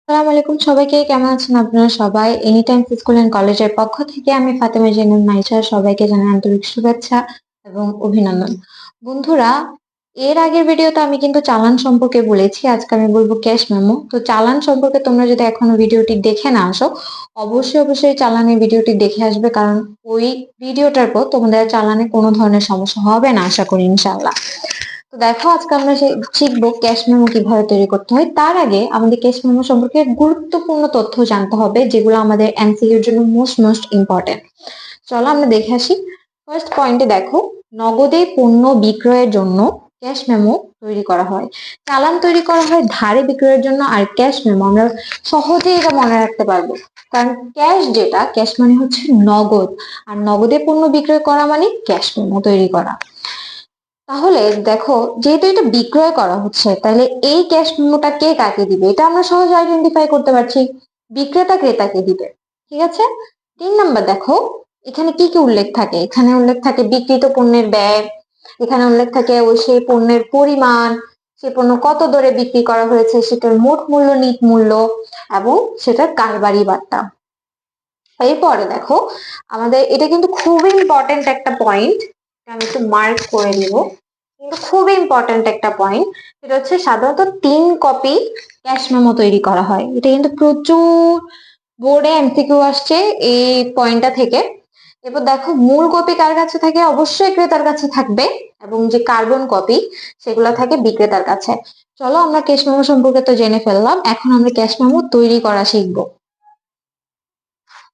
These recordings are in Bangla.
আসসালামু আলাইকুম সবাইকে, কেমন আছেন আপনারা সবাই? এনি টাইম স্কুল এন্ড কলেজের পক্ষ থেকে আমি ফাতেমা জান্নাত মাইশা সবাইকে জানাই আন্তরিক শুভেচ্ছা এবং অভিনন্দন। বন্ধুরা, এর আগের ভিডিওতে আমি কিন্তু চালান সম্পর্কে বলেছি, আজকে আমি বলবো ক্যাশ মেমো। তো চালান সম্পর্কে তোমরা যদি এখনো ভিডিওটি দেখে না আসো, অবশ্যই চালানের ভিডিওটি দেখে আসবে, কারণ ওই ভিডিওটার পর তোমাদের চালানে কোনো ধরনের সমস্যা হবে না আশা করি ইনশাআল্লাহ। তো দেখো, আজকে আমরা শিখবো ক্যাশ মেমো কিভাবে তৈরি করতে হয়। তার আগে আমাদের ক্যাশ মেমো সম্পর্কে গুরুত্বপূর্ণ তথ্য জানতে হবে, যেগুলো আমাদের এমসিকিউর জন্য মোস্ট ইম্পর্টেন্ট। চলো আমরা দেখে আসি। ফার্স্ট পয়েন্টে দেখো, নগদে পণ্য বিক্রয়ের জন্য ক্যাশ মেমো তৈরি করা হয়। চালান তৈরি করা হয় ধারে বিক্রয়ের জন্য, আর ক্যাশ মেমো আমরা সহজেই এটা মনে রাখতে পারবো, কারণ ক্যাশ মানে হচ্ছে নগদ, আর নগদে পণ্য বিক্রয় করা মানে ক্যাশ মেমো তৈরি করা। তাহলে দেখো, যেহেতু এটা বিক্রয় করা হচ্ছে, তাহলে এই ক্যাশ মেমোটা কে কাকে দিবে এটা আমরা সহজে আইডেন্টিফাই করতে পারছি। বিক্রেতা ক্রেতাকে দিবে। ঠিক আছে। 3 নাম্বার দেখো, এখানে কি কি উল্লেখ থাকে। এখানে উল্লেখ থাকে বিক্রিত পণ্যের ব্যয়, এখানে উল্লেখ থাকে ওই সেই পণ্যের পরিমাণ, সে পণ্য কত দরে বিক্রি করা হয়েছে, সেটার মোট মূল্য, নিট মূল্য, এবং সেটার কারবারি বার্তা। এরপরে দেখো, আমাদের এটা কিন্তু খুবই ইম্পর্টেন্ট একটা পয়েন্ট, আমি একটু মার্ক করে দিব, কিন্তু খুবই ইম্পর্টেন্ট একটা পয়েন্ট। সেটা হচ্ছে সাধারণত 3 কপি ক্যাশ মেমো তৈরি করা হয়। এটা কিন্তু প্রচুর বোর্ডে এমসিকিউ আসছে এই পয়েন্টটা থেকে। এরপর দেখো, মূল কপি কার কাছে থাকে? অবশ্যই ক্রেতার কাছে থাকবে, এবং যে কার্বন কপি সেগুলো থাকে বিক্রেতার কাছে। চলো, আমরা ক্যাশ মেমো সম্পর্কে তো জেনে ফেললাম, এখন আমরা ক্যাশ মেমো তৈরি করা শিখবো।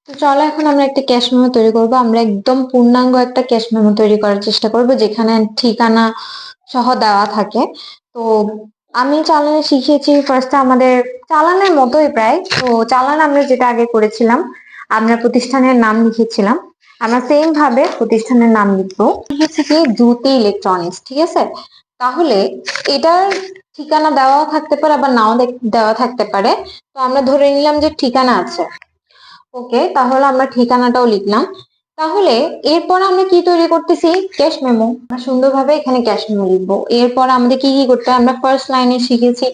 তো চলো, এখন আমরা একটা ক্যাশ মেমো তৈরি করব। আমরা একদম পূর্ণাঙ্গ একটা ক্যাশ মেমো তৈরি করার চেষ্টা করব, যেখানে ঠিকানা সহ দেওয়া থাকে। তো আমি চালানে শিখেছি ফার্স্টে, আমাদের চালানের মতোই প্রায়। তো চালান আমরা যেটা আগে করেছিলাম, আমরা প্রতিষ্ঠানের নাম লিখেছিলাম, আমরা সেম ভাবে প্রতিষ্ঠানের নাম লিখবো। লিখেছি কি, জ্যোতি ইলেকট্রনিক্স। ঠিক আছে। তাহলে এটার ঠিকানা দেওয়া থাকতে পারে, আবার নাও দেওয়া থাকতে পারে। তো আমরা ধরে নিলাম যে ঠিকানা আছে। ওকে, তাহলে আমরা ঠিকানাটাও লিখলাম। তাহলে এরপর আমরা কি তৈরি করতেছি? Cash memo. আমরা সুন্দরভাবে এখানে ক্যাশ মেমো লিখবো। এরপর আমাদের কি কি করতে হয় আমরা ফার্স্ট লাইনে শিখেছি,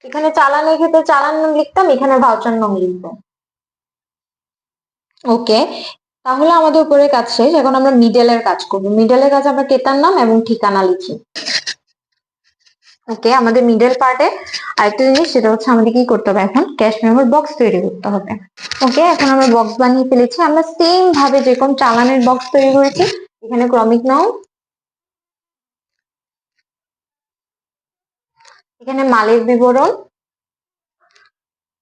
এখানে চালানের ক্ষেত্রে চালান নাম লিখতাম, এখানে ভাউচার নাম লিখবো। ওকে, তাহলে আমাদের উপরে কাজ শেষ। এখন আমরা মিডলের কাজ করবো। মিডলের কাজ আমরা ক্রেতার নাম এবং ঠিকানা লিখি। ওকে, আমাদের মিডল পার্টে আরেকটা জিনিস, সেটা হচ্ছে আমাদের কি করতে হবে, এখন ক্যাশ মেমোর বক্স তৈরি করতে হবে। ওকে, এখন আমরা বক্স বানিয়ে ফেলেছি। আমরা সেম ভাবে যেরকম চালানের বক্স তৈরি করেছি, এখানে ক্রমিক নাও, এখানে মালের বিবরণ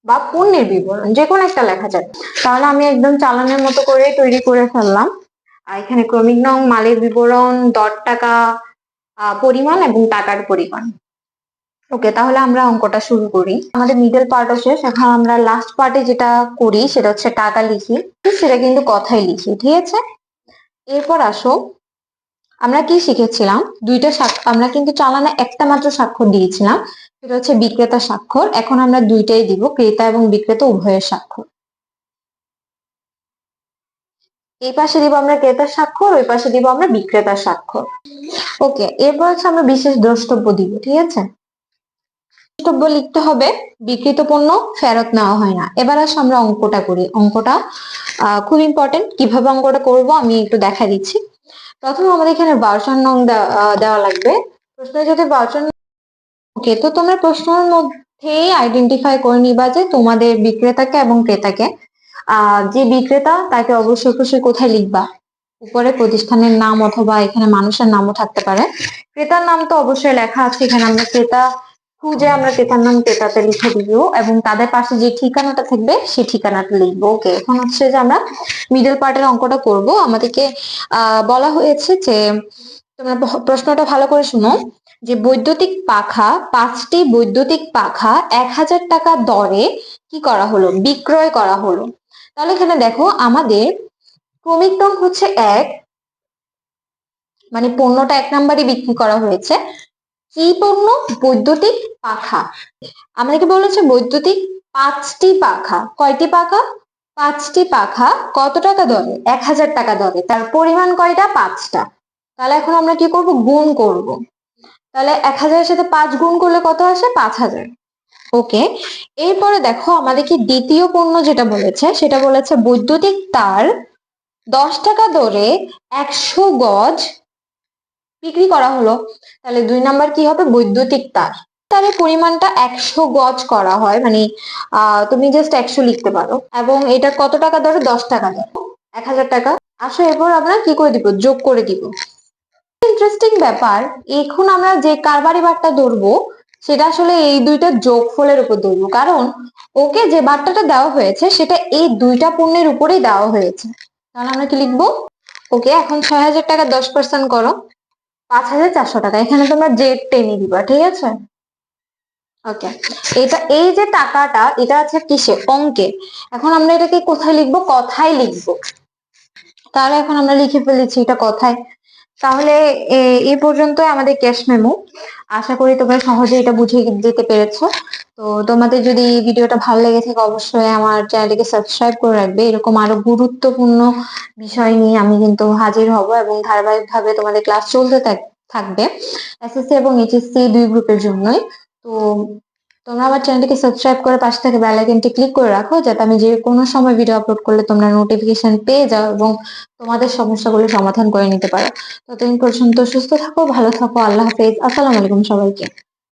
বা পণ্যের বিবরণ যে কোনো একটা লেখা যাবে। তাহলে আমি একদম চালানের মতো করে তৈরি করে ফেললাম। আর এখানে ক্রমিক নং, মালের বিবরণ, দর টাকা, পরিমাণ এবং টাকার পরিমাণ। ওকে, তাহলে আমরা অঙ্কটা শুরু করি। আমাদের মিডল পার্টও শেষ। এখন আমরা লাস্ট পার্টে যেটা করি সেটা হচ্ছে টাকা লিখি, সেটা কিন্তু কথাই লিখি। ঠিক আছে। এরপর আসো, আমরা কি শিখেছিলাম, আমরা কিন্তু চালানে একটা মাত্র স্বাক্ষর দিয়েছিলাম, সেটা হচ্ছে বিক্রেতা স্বাক্ষর। এখন আমরা দুইটাই দিব, ক্রেতা এবং বিক্রেতা উভয়ের স্বাক্ষর। এই পাশে দিব আমরা ক্রেতার স্বাক্ষর, ওই পাশে দিব আমরা বিক্রেতার স্বাক্ষর। ওকে, এরপর হচ্ছে আমরা বিশেষ দ্রষ্টব্য দিব। ঠিক আছে। দ্রষ্টব্য লিখতে হবে, বিক্রিত পণ্য ফেরত নেওয়া হয় না। এবার আসলে আমরা অঙ্কটা করি। অঙ্কটা খুব ইম্পর্টেন্ট। কিভাবে অঙ্কটা করব আমি একটু দেখা দিচ্ছি। প্রথমে আমাদের এখানে ভাউচার নং দেওয়া লাগবে। প্রশ্নে যদি ভাউচার, ওকে, তো তোমরা প্রশ্নের মধ্যেই আইডেন্টিফাই করে নিবা যে তোমাদের বিক্রেতাকে এবং ক্রেতাকে। যে বিক্রেতা তাকে অবশ্যই কোথায় লিখবা, উপরে প্রতিষ্ঠানের নাম, অথবা এখানে মানুষের নামও থাকতে পারে। ক্রেতার নাম তো অবশ্যই লেখা আছে, এখানে আমরা ক্রেতা খুঁজে আমরা ক্রেতার নাম ক্রেতাতে লিখে দিব, এবং তাদের পাশে যে ঠিকানাটা থাকবে সেই ঠিকানাটা লিখবো। ওকে, এখন হচ্ছে যে আমরা মিডল পার্টের অঙ্কটা করব। আমাদেরকে বলা হয়েছে যে, তোমরা প্রশ্নটা ভালো করে শুনো, যে বৈদ্যুতিক পাখা 5টি বৈদ্যুতিক পাখা 1000 টাকা দরে কি করা হলো, বিক্রয় করা হলো। তাহলে এখানে দেখো, আমাদের ক্রমিক নং হচ্ছে 1, মানে পণ্যটা 1 নম্বরে বিক্রি করা হয়েছে। কি পণ্য? বৈদ্যুতিক পাখা। আমাদেরকে বলেছে বৈদ্যুতিক 5টি পাখা। কয়টি পাখা? 5টি পাখা। কত টাকা দরে? 1000 টাকা দরে। তার পরিমাণ কয়টা? 5টা। তাহলে এখন আমরা কি করব? গুণ করব। তাহলে 1000 এর সাথে 5 গুণ করলে কত আসে? 5000। ওকে, এরপরে দেখো আমাদেরকে দ্বিতীয় পণ্য যেটা বলেছে সেটা বলেছে বৈদ্যুতিক তার 10 টাকা দরে 100 গজ বিক্রি করা হলো। তাহলে 2 নাম্বার কি হবে? বৈদ্যুতিক তার, তারের পরিমাণটা 100 গজ করা হয়, মানে তুমি জাস্ট 100 লিখতে পারো, এবং এটা কত টাকা দরে? 10 টাকা দরে, 1000 টাকা। আসো এরপর আমরা কি করে দিব? যোগ করে দিব। ইন্টারেস্টিং ব্যাপার, এখন আমরা যে কারবারি বারটা ধরবো সেটা আসলে এই দুইটা যোগফলের উপর ধরবো, কারণ ওকে যে বার্তাটা দেওয়া হয়েছে সেটা এই দুইটা পণ্যের উপরেই দেওয়া হয়েছে। তাহলে আমরা কি লিখবো? ওকে, এখন 6000 টাকা 10% করো, 5400 টাকা। এখানে তোমরা জেড টেনে দিবা, ঠিক আছে? ওকে, এটা এই যে টাকাটা এটা আছে কিসে? অঙ্কে। এখন আমরা এটাকে কোথায় লিখবো? কথায় লিখবো। তাহলে এখন আমরা লিখে ফেলেছি এটা কথায়। তাহলে এই পর্যন্ত আমাদের ক্যাশ মেমো। আশা করি তোমরা সহজে এটা বুঝে যেতে পেরেছো। তো তোমাদের যদি ভিডিওটা ভালো লেগে থাকে অবশ্যই আমার চ্যানেলটিকে সাবস্ক্রাইব করে রাখবে। এরকম আরো গুরুত্বপূর্ণ বিষয় নিয়ে আমি কিন্তু হাজির হব এবং ধারাবাহিকভাবে তোমাদের ক্লাস চলতে থাকবে এসএসসি এবং এইচএসসি দুই গ্রুপের জন্যই। তো তোমরা আমার চ্যানেলটিকে সাবস্ক্রাইব করে পাশে থেকে বেল আইকনটি ক্লিক করে রাখো, যাতে আমি যে কোনো সময় ভিডিও আপলোড করলে তোমরা নোটিফিকেশন পেয়ে যাও এবং তোমাদের সমস্যাগুলো সমাধান করে নিতে পারো। ততদিন পর্যন্ত সুস্থ থাকো, ভালো থাকো। আল্লাহ হাফেজ। আসসালামু আলাইকুম সবাইকে।